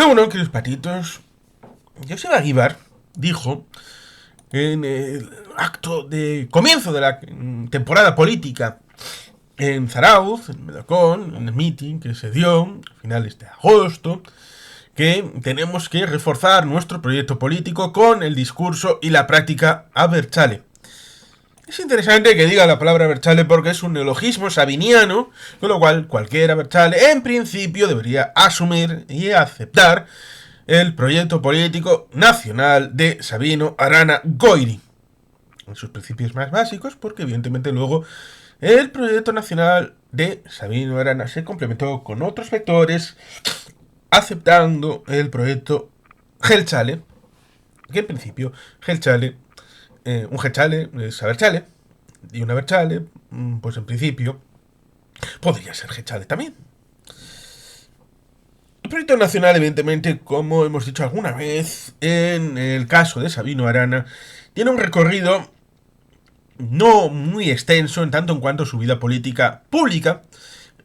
Bueno, queridos patitos, Joseba Aguibar dijo en el acto de comienzo de la temporada política en Zarauz, en Medacón, en el meeting que se dio a finales de agosto, que tenemos que reforzar nuestro proyecto político con el discurso y la práctica abertzale. Es interesante que diga la palabra abertzale porque es un neologismo sabiniano, con lo cual cualquier abertzale en principio debería asumir y aceptar el proyecto político nacional de Sabino Arana Goiri, en sus principios más básicos, porque evidentemente luego el proyecto nacional de Sabino Arana se complementó con otros vectores, aceptando el proyecto Jeltzale, que en principio Jeltzale, un Jeltzale es abertzale, y un abertzale, pues en principio podría ser Jeltzale también. El proyecto nacional, evidentemente, como hemos dicho alguna vez, en el caso de Sabino Arana, tiene un recorrido no muy extenso en tanto en cuanto su vida política pública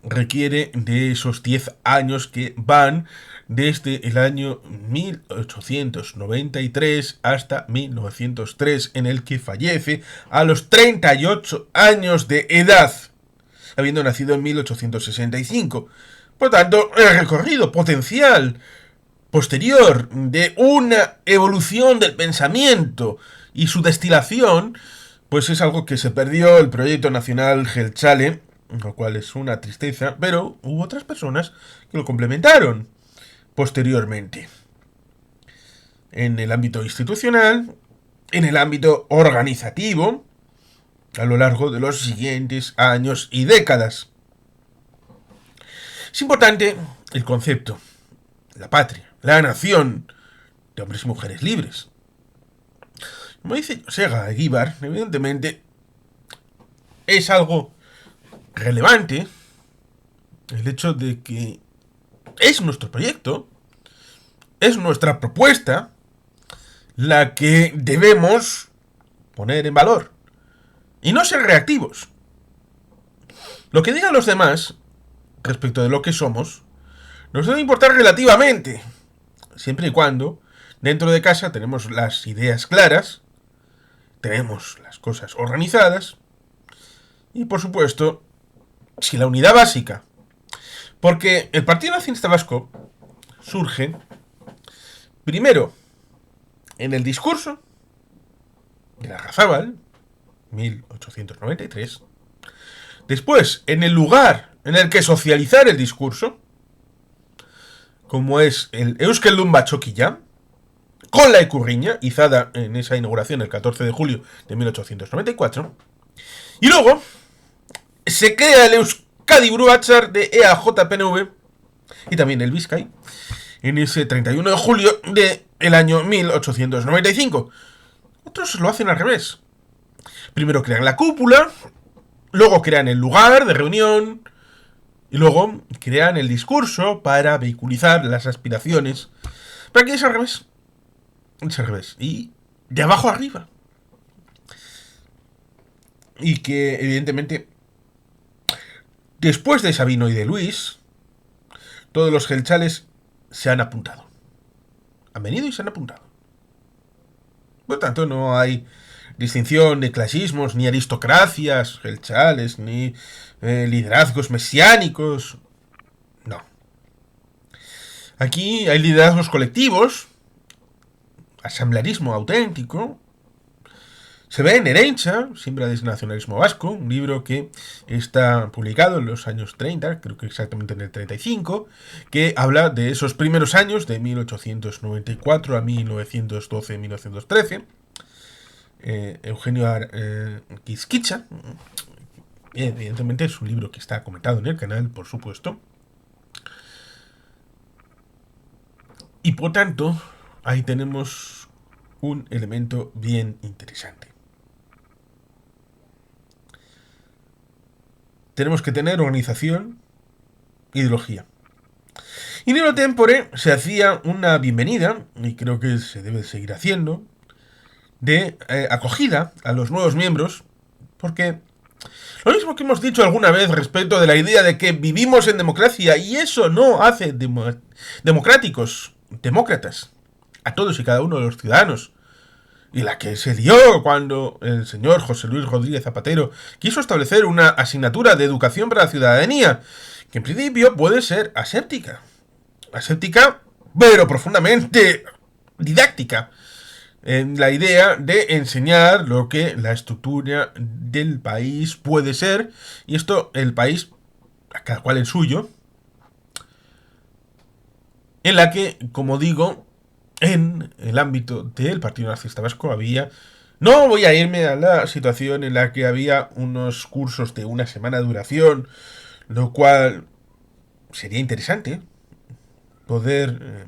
requiere de esos 10 años que van desde el año 1893 hasta 1903, en el que fallece a los 38 años de edad, habiendo nacido en 1865. Por tanto, el recorrido potencial posterior de una evolución del pensamiento y su destilación, pues es algo que se perdió el proyecto nacional Jeltzale, lo cual es una tristeza, pero hubo otras personas que lo complementaron posteriormente. En el ámbito institucional, en el ámbito organizativo, a lo largo de los siguientes años y décadas. Es importante el concepto, la patria, la nación, de hombres y mujeres libres. Como dice Joseba Aguibar, evidentemente es algo relevante el hecho de que es nuestro proyecto, es nuestra propuesta la que debemos poner en valor y no ser reactivos. Lo que digan los demás respecto de lo que somos nos debe importar relativamente, siempre y cuando dentro de casa tenemos las ideas claras, tenemos las cosas organizadas y, por supuesto, si la unidad básica. Porque el Partido Nacionalista Vasco surge primero en el discurso de Larrazábal, 1893, después en el lugar en el que socializar el discurso, como es el Euskeldun Batzokia, con la Ecurriña, izada en esa inauguración el 14 de julio de 1894, y luego se crea el Euskadi Buru Batzar de EAJ-PNV y también el Bizkai en ese 31 de julio del año 1895. Otros lo hacen al revés. Primero crean la cúpula, luego crean el lugar de reunión y luego crean el discurso para vehiculizar las aspiraciones. Pero aquí es al revés. Es al revés. Y de abajo arriba. Y que evidentemente después de Sabino y de Luis, todos los jeltzales se han apuntado. Han venido y se han apuntado. Por lo tanto, no hay distinción de clasismos, ni aristocracias jeltzales, ni liderazgos mesiánicos. No. Aquí hay liderazgos colectivos, asamblearismo auténtico. Se ve en Herencia, Siembra del Nacionalismo Vasco, un libro que está publicado en los años 30, creo que exactamente en el 35, que habla de esos primeros años, de 1894 a 1912-1913. Eugenio Quisquicha, evidentemente es un libro que está comentado en el canal, por supuesto. Y por tanto, ahí tenemos un elemento bien interesante. Tenemos que tener organización, ideología. Y en el tempore se hacía una bienvenida, y creo que se debe seguir haciendo, de acogida a los nuevos miembros, porque lo mismo que hemos dicho alguna vez respecto de la idea de que vivimos en democracia y eso no hace democráticos demócratas, a todos y cada uno de los ciudadanos, y la que se dio cuando el señor José Luis Rodríguez Zapatero quiso establecer una asignatura de educación para la ciudadanía, que en principio puede ser aséptica, pero profundamente didáctica, en la idea de enseñar lo que la estructura del país puede ser, y esto el país, a cada cual el suyo, en la que, como digo, en el ámbito del Partido Nacionalista Vasco había... No voy a irme a la situación en la que había unos cursos de una semana de duración, lo cual sería interesante poder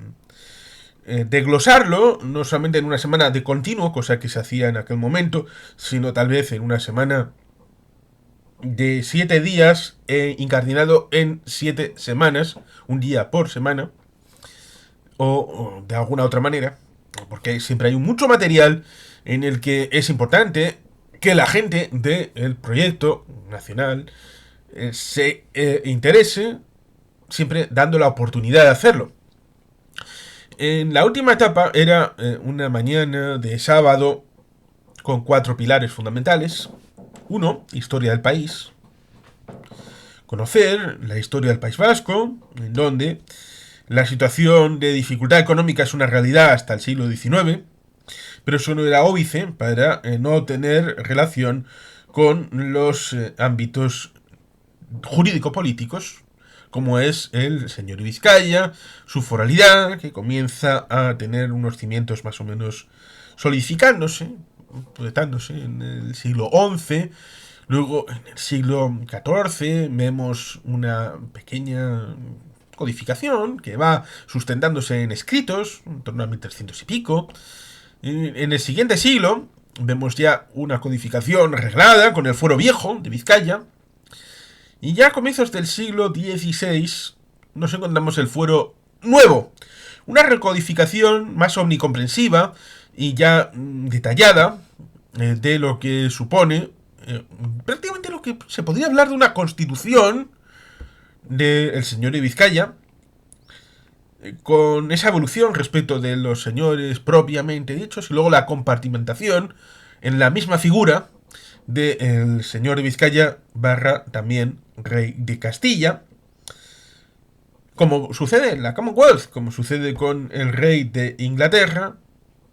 desglosarlo, no solamente en una semana de continuo, cosa que se hacía en aquel momento, sino tal vez en una semana de 7 días, incardinado en 7 semanas, un día por semana, o de alguna otra manera, porque siempre hay mucho material en el que es importante que la gente del proyecto nacional se interese, siempre dando la oportunidad de hacerlo. En la última etapa era una mañana de sábado con 4 pilares fundamentales. 1, historia del país. Conocer la historia del País Vasco, en donde la situación de dificultad económica es una realidad hasta el siglo XIX, pero eso no era óbice para no tener relación con los ámbitos jurídico-políticos, como es el señor Vizcaya, su foralidad, que comienza a tener unos cimientos más o menos solidificándose, proyectándose en el siglo XI. Luego, en el siglo XIV, vemos una pequeña codificación que va sustentándose en escritos, en torno a 1300 y pico. En el siguiente siglo, vemos ya una codificación reglada con el fuero viejo de Vizcaya. Y ya a comienzos del siglo XVI nos encontramos el fuero nuevo, una recodificación más omnicomprensiva y ya detallada de lo que supone prácticamente lo que se podría hablar de una constitución del señor de Vizcaya, con esa evolución respecto de los señores propiamente dichos y luego la compartimentación en la misma figura del señor de Vizcaya barra también rey de Castilla, como sucede en la Commonwealth, como sucede con el rey de Inglaterra,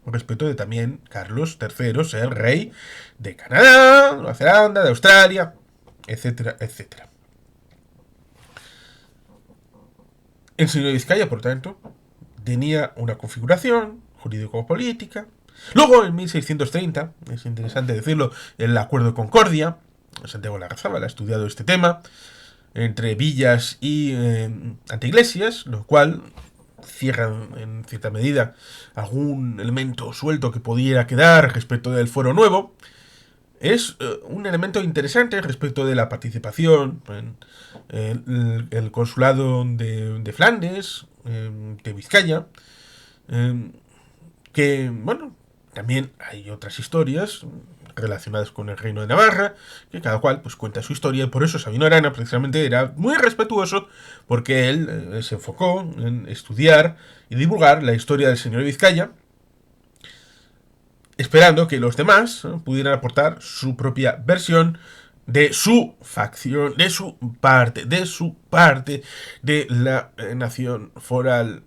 respecto de también Carlos III ser rey de Canadá, Nueva Zelanda, de Australia, etcétera, etcétera. El señor de Vizcaya, por tanto, tenía una configuración jurídico-política. Luego, en 1630, es interesante decirlo, el Acuerdo de Concordia, Santiago Larrazábal ha estudiado este tema, entre villas y anteiglesias, lo cual cierra en cierta medida algún elemento suelto que pudiera quedar respecto del fuero nuevo. Es un elemento interesante respecto de la participación en el consulado de Flandes, de Vizcaya, que, bueno, también hay otras historias relacionadas con el reino de Navarra, que cada cual pues cuenta su historia, y por eso Sabino Arana precisamente era muy respetuoso, porque él se enfocó en estudiar y divulgar la historia del señor de Vizcaya, esperando que los demás pudieran aportar su propia versión de su facción, de su parte de la nación foral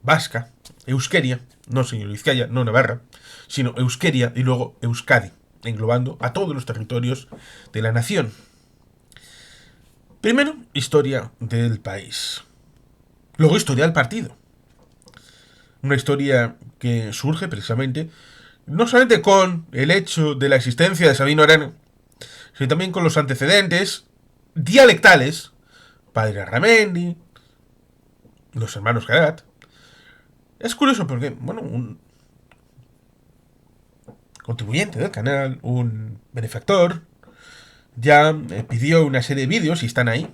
vasca, Euskeria, no señor Vizcaya, no Navarra, sino Euskeria y luego Euskadi, englobando a todos los territorios de la nación. Primero, historia del país. Luego, historia del partido. Una historia que surge precisamente no solamente con el hecho de la existencia de Sabino Arana, sino también con los antecedentes dialectales, padre Arramendi, los hermanos Garat. Es curioso porque, bueno, un contribuyente del canal, un benefactor, ya pidió una serie de vídeos y están ahí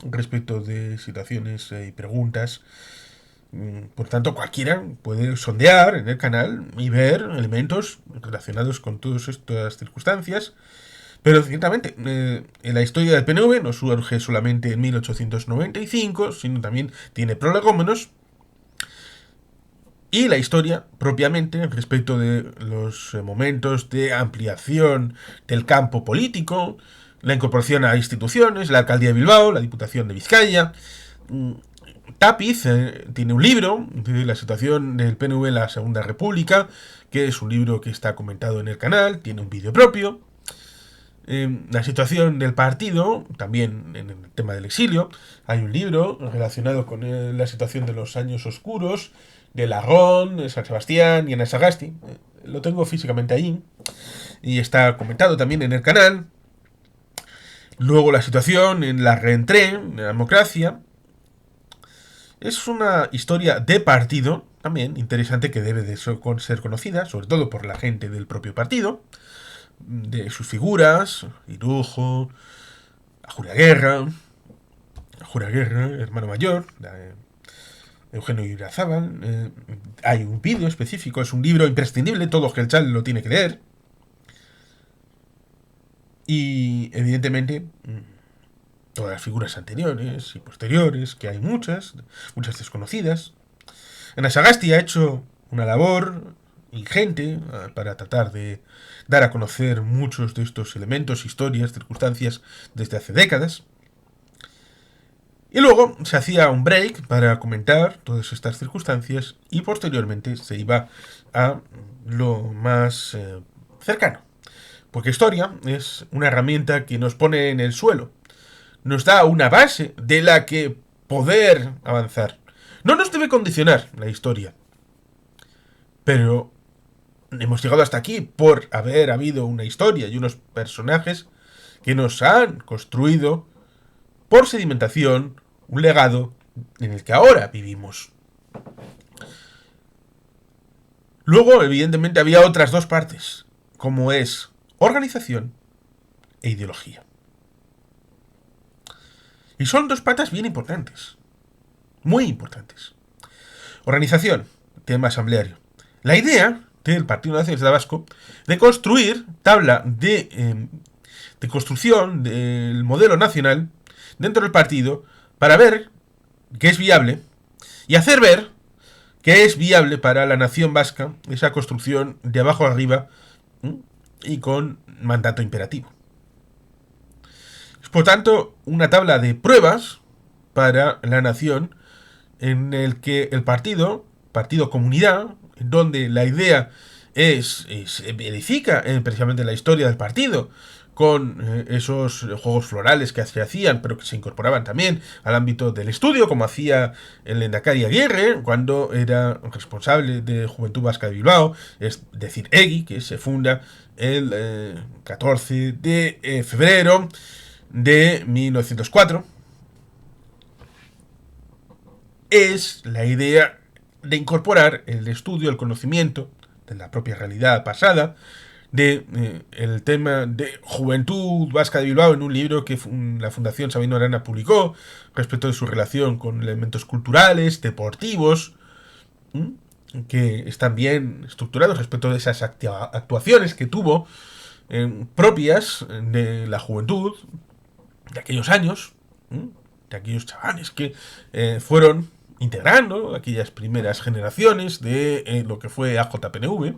respecto de situaciones y preguntas. Por tanto, cualquiera puede sondear en el canal y ver elementos relacionados con todas estas circunstancias. Pero ciertamente, en la historia del PNV no surge solamente en 1895, sino también tiene prolegómenos y la historia propiamente respecto de los momentos de ampliación del campo político, la incorporación a instituciones, la alcaldía de Bilbao, la Diputación de Vizcaya. Tapiz tiene un libro de la situación del PNV en la Segunda República, que es un libro que está comentado en el canal, tiene un vídeo propio. La situación del partido, también en el tema del exilio, hay un libro relacionado con la situación de los años oscuros, de Larrón, de San Sebastián y Ana Sagasti. Lo tengo físicamente ahí y está comentado también en el canal. Luego la situación en la reentré, en la democracia. Es una historia de partido, también interesante, que debe de ser conocida, sobre todo por la gente del propio partido, de sus figuras, Irujo, Ajuraguerra, hermano mayor, Eugenio Irazábal. Hay un vídeo específico, es un libro imprescindible, todo Gelchal lo tiene que leer. Y evidentemente todas las figuras anteriores y posteriores, que hay muchas desconocidas. Ana Sagasti ha hecho una labor ingente para tratar de dar a conocer muchos de estos elementos, historias, circunstancias desde hace décadas. Y luego se hacía un break para comentar todas estas circunstancias y posteriormente se iba a lo más cercano. Porque historia es una herramienta que nos pone en el suelo, nos da una base de la que poder avanzar. No nos debe condicionar la historia, pero hemos llegado hasta aquí por haber habido una historia y unos personajes que nos han construido por sedimentación un legado en el que ahora vivimos. Luego, evidentemente, había otras dos partes, como es organización e ideología. Y son dos patas bien importantes, muy importantes. Organización, tema asambleario. La idea del Partido Nacionalista Vasco de construir tabla de construcción del modelo nacional dentro del partido para ver que es viable y hacer ver que es viable para la nación vasca esa construcción de abajo arriba y con mandato imperativo. Es por tanto una tabla de pruebas para la nación en el que el partido comunidad, donde la idea edifica precisamente la historia del partido, con esos juegos florales que se hacían, pero que se incorporaban también al ámbito del estudio, como hacía el Lehendakari Aguirre cuando era responsable de Juventud Vasca de Bilbao, es decir, EGI, que se funda el 14 de febrero de 1904. Es la idea de incorporar el estudio, el conocimiento de la propia realidad pasada, de el tema de Juventud Vasca de Bilbao en un libro que la Fundación Sabino Arana publicó respecto de su relación con elementos culturales, deportivos, que están bien estructurados respecto de esas actuaciones que tuvo propias de la juventud de aquellos años, de aquellos chavales que fueron integrando aquellas primeras generaciones de lo que fue AJPNV.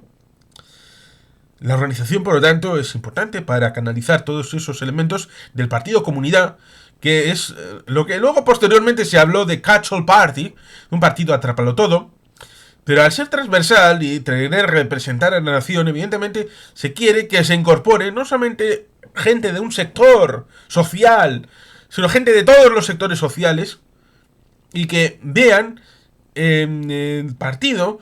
La organización, por lo tanto, es importante para canalizar todos esos elementos del partido comunidad, que es lo que luego posteriormente se habló de Catch-all Party, un partido atrápalo todo, pero al ser transversal y querer representar a la nación, evidentemente se quiere que se incorpore no solamente gente de un sector social, sino gente de todos los sectores sociales, y que vean en el partido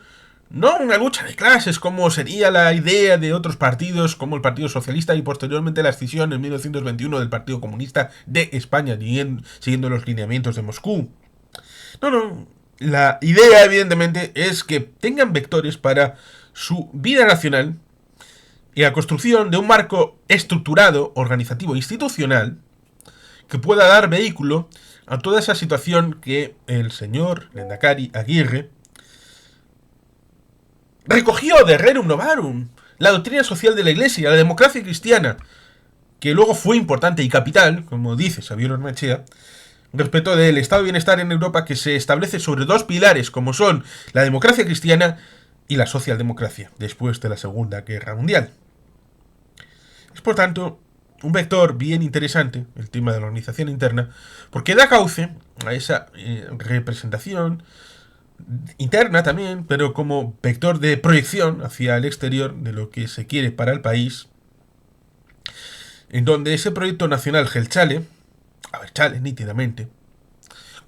no una lucha de clases como sería la idea de otros partidos como el Partido Socialista y posteriormente la escisión en 1921 del Partido Comunista de España, siguiendo los lineamientos de Moscú. No, la idea evidentemente es que tengan vectores para su vida nacional y la construcción de un marco estructurado, organizativo, institucional, que pueda dar vehículo a toda esa situación que el señor Lehendakari Aguirre recogió de Rerum Novarum, la doctrina social de la Iglesia, la democracia cristiana, que luego fue importante y capital, como dice Xavier Ormachea, respecto del estado de bienestar en Europa, que se establece sobre dos pilares, como son la democracia cristiana y la socialdemocracia, después de la Segunda Guerra Mundial. Es, por tanto, un vector bien interesante, el tema de la organización interna, porque da cauce a esa representación interna también, pero como vector de proyección hacia el exterior de lo que se quiere para el país, en donde ese proyecto nacional Jeltzale, Abertzale nítidamente,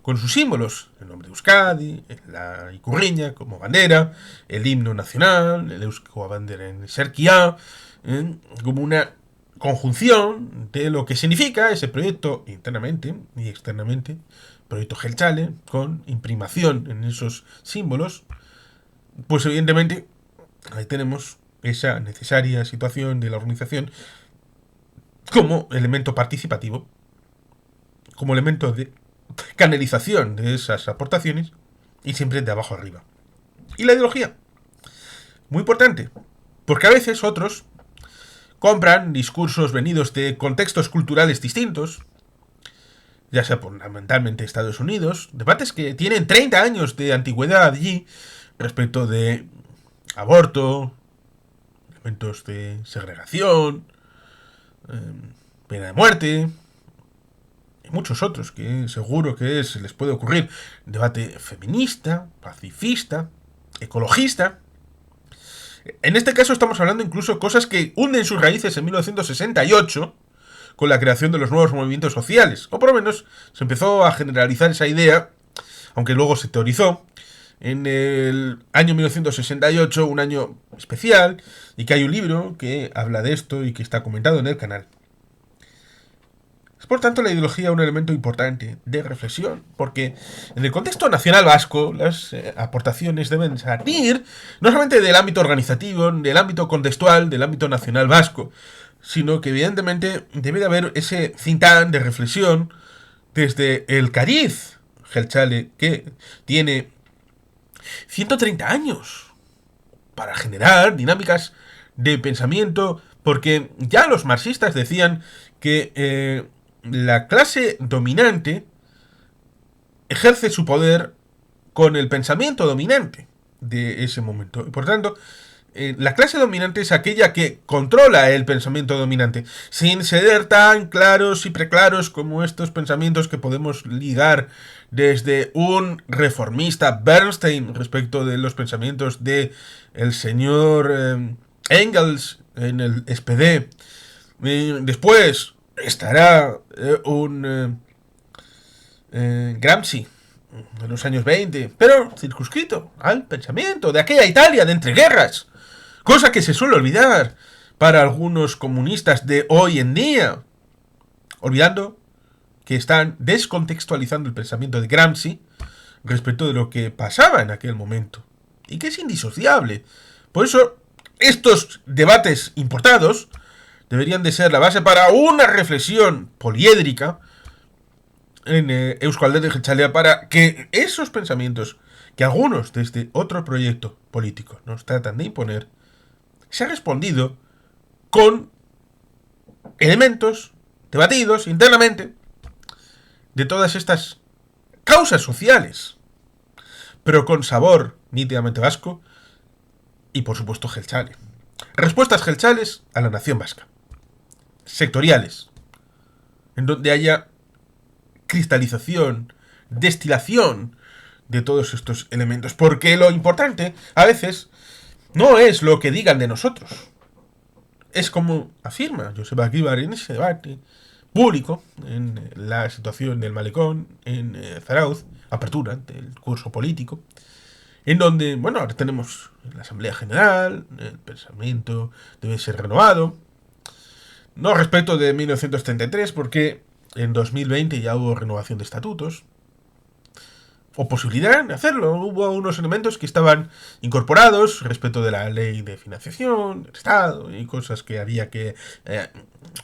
con sus símbolos, el nombre de Euskadi, la Ikurriña como bandera, el himno nacional, el Eusko bandera en Serkia, como una conjunción de lo que significa ese proyecto internamente y externamente, proyecto Jeltzale, con imprimación en esos símbolos, pues evidentemente ahí tenemos esa necesaria situación de la organización como elemento participativo, como elemento de canalización de esas aportaciones y siempre de abajo arriba. Y la ideología, muy importante, porque a veces otros compran discursos venidos de contextos culturales distintos, ya sea fundamentalmente Estados Unidos, debates que tienen 30 años de antigüedad allí respecto de aborto, elementos de segregación, pena de muerte, y muchos otros que seguro que se les puede ocurrir. Debate feminista, pacifista, ecologista. En este caso estamos hablando incluso de cosas que hunden sus raíces en 1968 con la creación de los nuevos movimientos sociales. O por lo menos se empezó a generalizar esa idea, aunque luego se teorizó, en el año 1968, un año especial, y que hay un libro que habla de esto y que está comentado en el canal. Es por tanto la ideología un elemento importante de reflexión, porque en el contexto nacional vasco las aportaciones deben salir no solamente del ámbito organizativo, del ámbito contextual, del ámbito nacional vasco, sino que evidentemente debe de haber ese cintán de reflexión desde el cariz Jeltzale, que tiene 130 años para generar dinámicas de pensamiento, porque ya los marxistas decían que la clase dominante ejerce su poder con el pensamiento dominante de ese momento. Y por tanto, la clase dominante es aquella que controla el pensamiento dominante, sin ser tan claros y preclaros como estos pensamientos que podemos ligar desde un reformista Bernstein respecto de los pensamientos de el señor Engels en el SPD. Después estará un Gramsci en los años 20, pero circunscrito al pensamiento de aquella Italia de entreguerras, cosa que se suele olvidar para algunos comunistas de hoy en día, olvidando que están descontextualizando el pensamiento de Gramsci respecto de lo que pasaba en aquel momento, y que es indisociable. Por eso, estos debates importados deberían de ser la base para una reflexión poliédrica en Eusko Alderdi Jeltzalea, para que esos pensamientos que algunos desde otro proyecto político nos tratan de imponer se ha respondido con elementos debatidos internamente de todas estas causas sociales, pero con sabor nítidamente vasco y por supuesto Jeltzale. Respuestas Jeltzales a la nación vasca, sectoriales, en donde haya cristalización, destilación de todos estos elementos, porque lo importante a veces no es lo que digan de nosotros, es como afirma Joseba Egibar en ese debate público en la situación del malecón en Zarauz, apertura del curso político, en donde, bueno, ahora tenemos la Asamblea General, el pensamiento debe ser renovado, no respecto de 1933, porque en 2020 ya hubo renovación de estatutos, o posibilidad de hacerlo. Hubo unos elementos que estaban incorporados respecto de la ley de financiación del Estado y cosas que había que...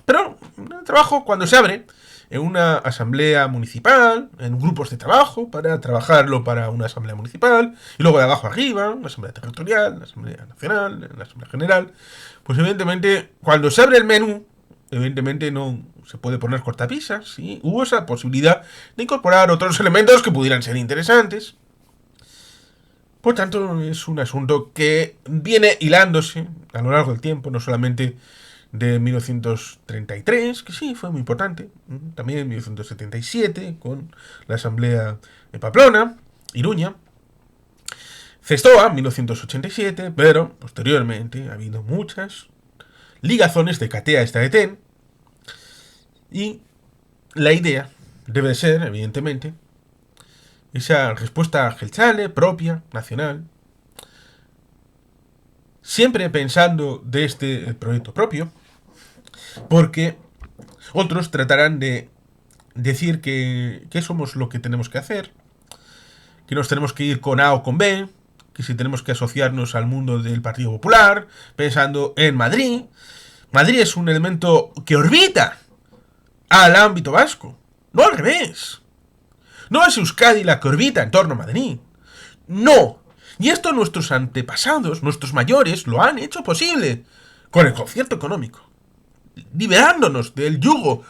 pero el trabajo, cuando se abre en una asamblea municipal, en grupos de trabajo, para trabajarlo para una asamblea municipal, y luego de abajo arriba, una asamblea territorial, una asamblea nacional, una asamblea general, pues evidentemente, cuando se abre el menú, evidentemente no se puede poner cortapisas, y hubo esa posibilidad de incorporar otros elementos que pudieran ser interesantes. Por tanto, es un asunto que viene hilándose a lo largo del tiempo, no solamente de 1933, que sí, fue muy importante, también en 1977, con la Asamblea de Pamplona, Iruña, Cestoa, 1987, pero posteriormente ha habido muchas ligazones de Catea esta Eten, y la idea debe ser, evidentemente, esa respuesta gelchale, propia, nacional, siempre pensando de este proyecto propio, porque otros tratarán de decir que somos lo que tenemos que hacer, que nos tenemos que ir con A o con B, que si tenemos que asociarnos al mundo del Partido Popular, pensando en Madrid. Madrid es un elemento que orbita al ámbito vasco, no al revés. No es Euskadi la que orbita en torno a Madrid. No. Y esto nuestros antepasados, nuestros mayores, lo han hecho posible con el concierto económico, liberándonos del yugo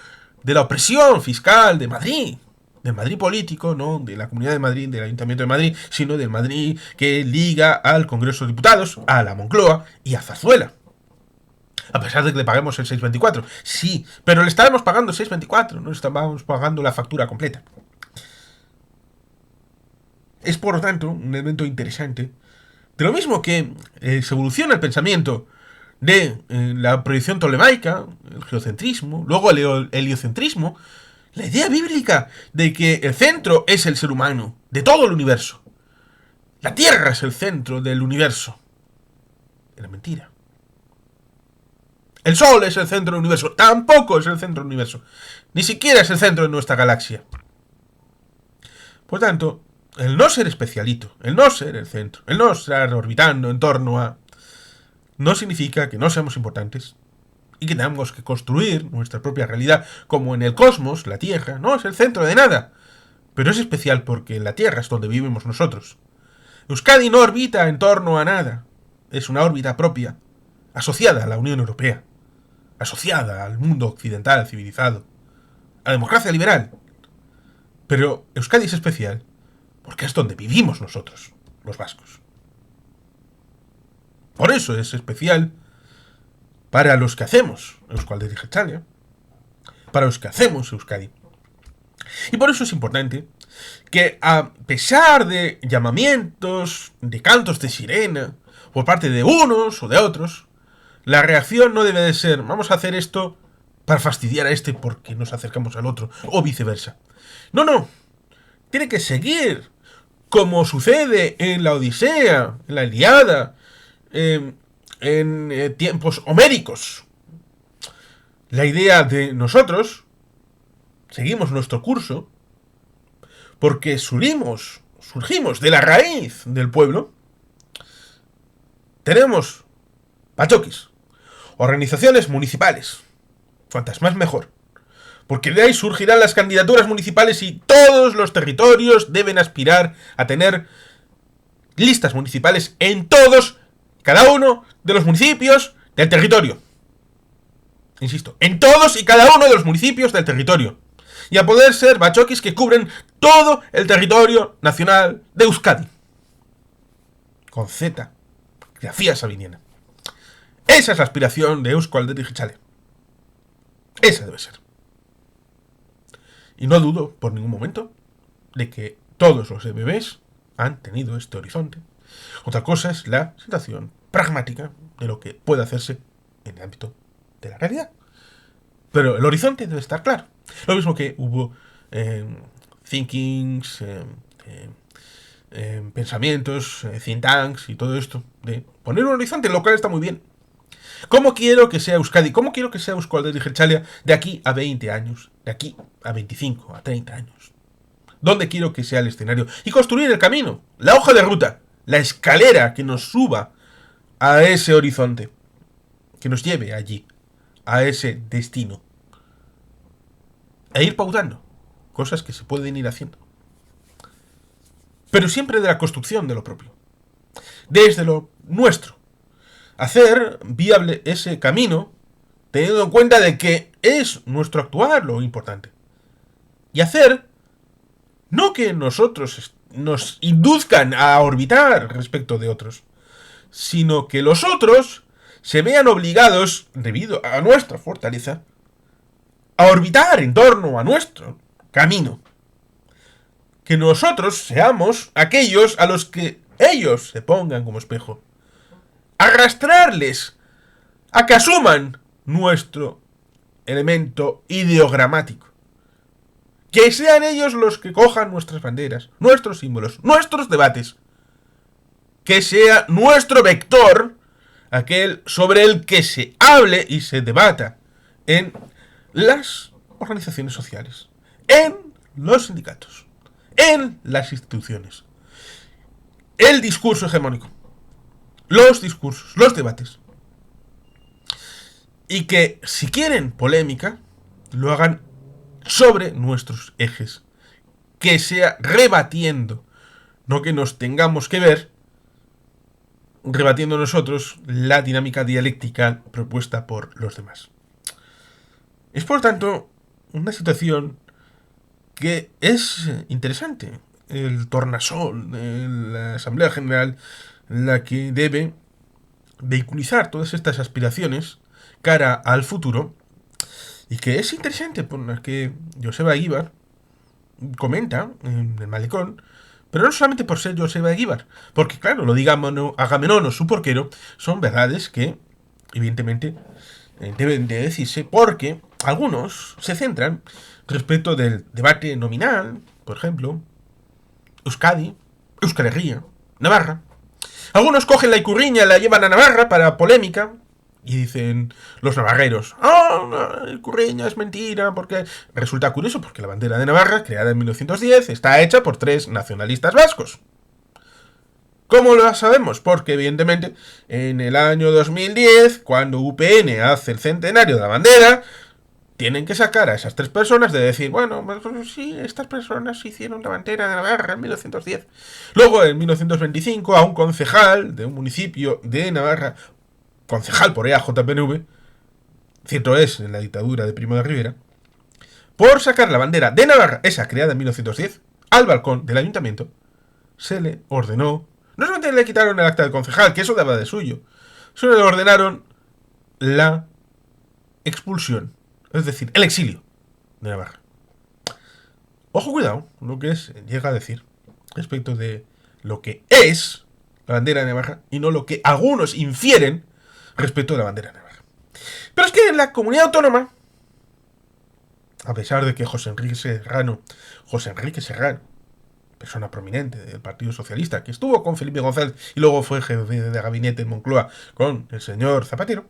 de la opresión fiscal de Madrid, del Madrid político, no de la Comunidad de Madrid, del Ayuntamiento de Madrid, sino del Madrid que liga al Congreso de Diputados, a la Moncloa y a Zarzuela. A pesar de que le paguemos el 6,24. Sí, pero le estábamos pagando el 6,24, no estábamos pagando la factura completa. Es, por lo tanto, un elemento interesante. De lo mismo que se evoluciona el pensamiento de la proyección tolemaica, el geocentrismo, luego el heliocentrismo, la idea bíblica de que el centro es el ser humano, de todo el universo. La Tierra es el centro del universo. Era mentira. El Sol es el centro del universo. Tampoco es el centro del universo. Ni siquiera es el centro de nuestra galaxia. Por tanto, el no ser especialito, el no ser el centro, el no estar orbitando en torno a... no significa que no seamos importantes y que tengamos que construir nuestra propia realidad, como en el cosmos, la Tierra, no es el centro de nada. Pero es especial porque en la Tierra es donde vivimos nosotros. Euskadi no orbita en torno a nada. Es una órbita propia, asociada a la Unión Europea, asociada al mundo occidental civilizado, a la democracia liberal. Pero Euskadi es especial porque es donde vivimos nosotros, los vascos. Por eso es especial para los que hacemos Euskaldet Jeltzalea, para los que hacemos Euskadi. Y por eso es importante que, a pesar de llamamientos, de cantos de sirena, por parte de unos o de otros, la reacción no debe de ser, vamos a hacer esto para fastidiar a este porque nos acercamos al otro, o viceversa. No, no. Tiene que seguir, como sucede en la Odisea, en la Ilíada, en tiempos homéricos. La idea de nosotros, seguimos nuestro curso, porque surgimos de la raíz del pueblo. Tenemos pachokis, organizaciones municipales, cuantas más mejor, porque de ahí surgirán las candidaturas municipales y todos los territorios deben aspirar a tener listas municipales en todos, cada uno de los municipios del territorio. Insisto, en todos y cada uno de los municipios del territorio. Y a poder ser bachokis que cubren todo el territorio nacional de Euskadi. Con Z, grafía sabiniana. Esa es la aspiración de Euskaldet Jeltzalea. Esa debe ser. Y no dudo por ningún momento de que todos los EBBs han tenido este horizonte. Otra cosa es la situación pragmática de lo que puede hacerse en el ámbito de la realidad. Pero el horizonte debe estar claro. Lo mismo que hubo thinkings, pensamientos, think tanks y todo esto, de poner un horizonte, lo cual está muy bien. ¿Cómo quiero que sea Euskadi? ¿Cómo quiero que sea Euskaldet Jeltzalea de aquí a 20 años? De aquí a 25, a 30 años. ¿Dónde quiero que sea el escenario? Y construir el camino, la hoja de ruta, la escalera que nos suba a ese horizonte, que nos lleve allí, a ese destino. E ir pautando cosas que se pueden ir haciendo. Pero siempre de la construcción de lo propio. Desde lo nuestro. Hacer viable ese camino, teniendo en cuenta de que es nuestro actuar lo importante. Y hacer, no que nosotros nos induzcan a orbitar respecto de otros, sino que los otros se vean obligados, debido a nuestra fortaleza, a orbitar en torno a nuestro camino. Que nosotros seamos aquellos a los que ellos se pongan como espejo. Arrastrarles a que asuman nuestro elemento ideogramático. Que sean ellos los que cojan nuestras banderas, nuestros símbolos, nuestros debates. Que sea nuestro vector aquel sobre el que se hable y se debata en las organizaciones sociales, en los sindicatos, en las instituciones. El discurso hegemónico, los discursos, los debates. Y que si quieren polémica, lo hagan sobre nuestros ejes. Que sea rebatiendo, no que nos tengamos que ver rebatiendo nosotros la dinámica dialéctica propuesta por los demás. Es por tanto una situación que es interesante. El tornasol de la Asamblea General, la que debe vehiculizar todas estas aspiraciones cara al futuro, y que es interesante por la que Joseba Eguíbar comenta en el malecón, pero no solamente por ser Joseba Eguíbar, porque claro, lo diga Agamenón o su porquero, son verdades que evidentemente deben de decirse, porque algunos se centran respecto del debate nominal, por ejemplo, Euskadi, Euskal Herria, Navarra. Algunos cogen la icurriña y la llevan a Navarra para polémica, y dicen los navarreros, Icurriña es mentira, porque resulta curioso, porque la bandera de Navarra, creada en 1910, está hecha por 3 nacionalistas vascos. ¿Cómo lo sabemos? Porque evidentemente en el año 2010, cuando UPN hace el centenario de la bandera, tienen que sacar a esas 3 personas de decir, bueno, pues sí, estas personas hicieron la bandera de Navarra en 1910. Luego, en 1925, a un concejal de un municipio de Navarra, concejal por EAJPNV, cierto es, en la dictadura de Primo de Rivera, por sacar la bandera de Navarra, esa creada en 1910, al balcón del ayuntamiento, se le ordenó, no solamente le quitaron el acta de concejal, que eso daba de suyo, sino le ordenaron la expulsión, es decir, el exilio de Navarra. Ojo, cuidado, lo que llega a decir respecto de lo que es la bandera de Navarra y no lo que algunos infieren respecto de la bandera de Navarra. Pero es que en la comunidad autónoma, a pesar de que José Enrique Serrano, persona prominente del Partido Socialista, que estuvo con Felipe González y luego fue jefe de gabinete en Moncloa con el señor Zapatero,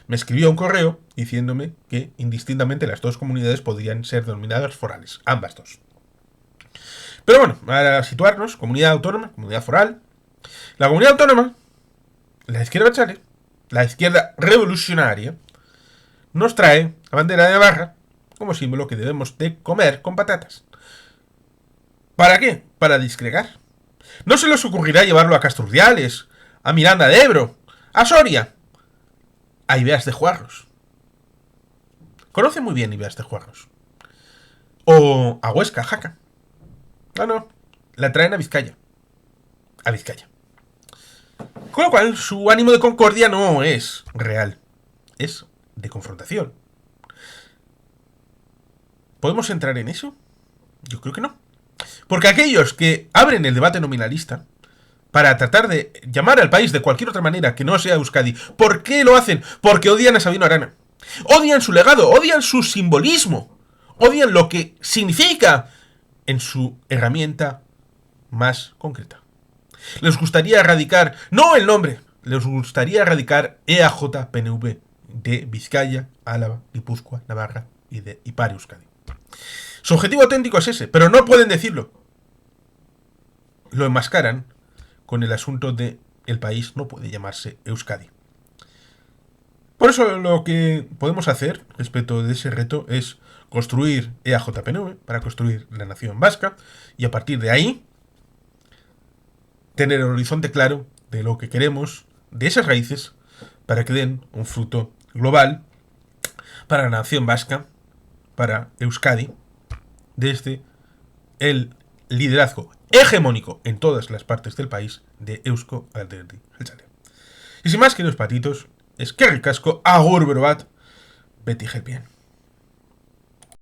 me escribió un correo diciéndome que indistintamente las 2 comunidades podrían ser denominadas forales, ambas 2. Pero bueno, para situarnos, comunidad autónoma, comunidad foral. La comunidad autónoma, la izquierda Chale, la izquierda revolucionaria, nos trae la bandera de Navarra como símbolo que debemos de comer con patatas. ¿Para qué? Para disgregar. No se les ocurrirá llevarlo a Castrurdiales, a Miranda de Ebro, a Soria, a Ibeas de Juarros. Conoce muy bien Ibeas de Juarros. O a Huesca, Jaca. No, la traen a Vizcaya. A Vizcaya. Con lo cual, su ánimo de concordia no es real. Es de confrontación. ¿Podemos entrar en eso? Yo creo que no. Porque aquellos que abren el debate nominalista para tratar de llamar al país de cualquier otra manera que no sea Euskadi, ¿por qué lo hacen? Porque odian a Sabino Arana. Odian su legado, odian su simbolismo, odian lo que significa en su herramienta más concreta. Les gustaría erradicar, no el nombre, les gustaría erradicar EAJPNV de Vizcaya, Álava, Guipúzcoa, Navarra y para Euskadi. Su objetivo auténtico es ese, pero no pueden decirlo. Lo enmascaran con el asunto de el país no puede llamarse Euskadi. Por eso lo que podemos hacer respecto de ese reto es construir EAJPNV para construir la nación vasca y a partir de ahí tener el horizonte claro de lo que queremos de esas raíces para que den un fruto global para la nación vasca, para Euskadi, desde el liderazgo hegemónico en todas las partes del país de Eusko Alderdi Jeltzalea. Y sin más, queridos patitos, eskerrik asko, agur berobat, beti bien.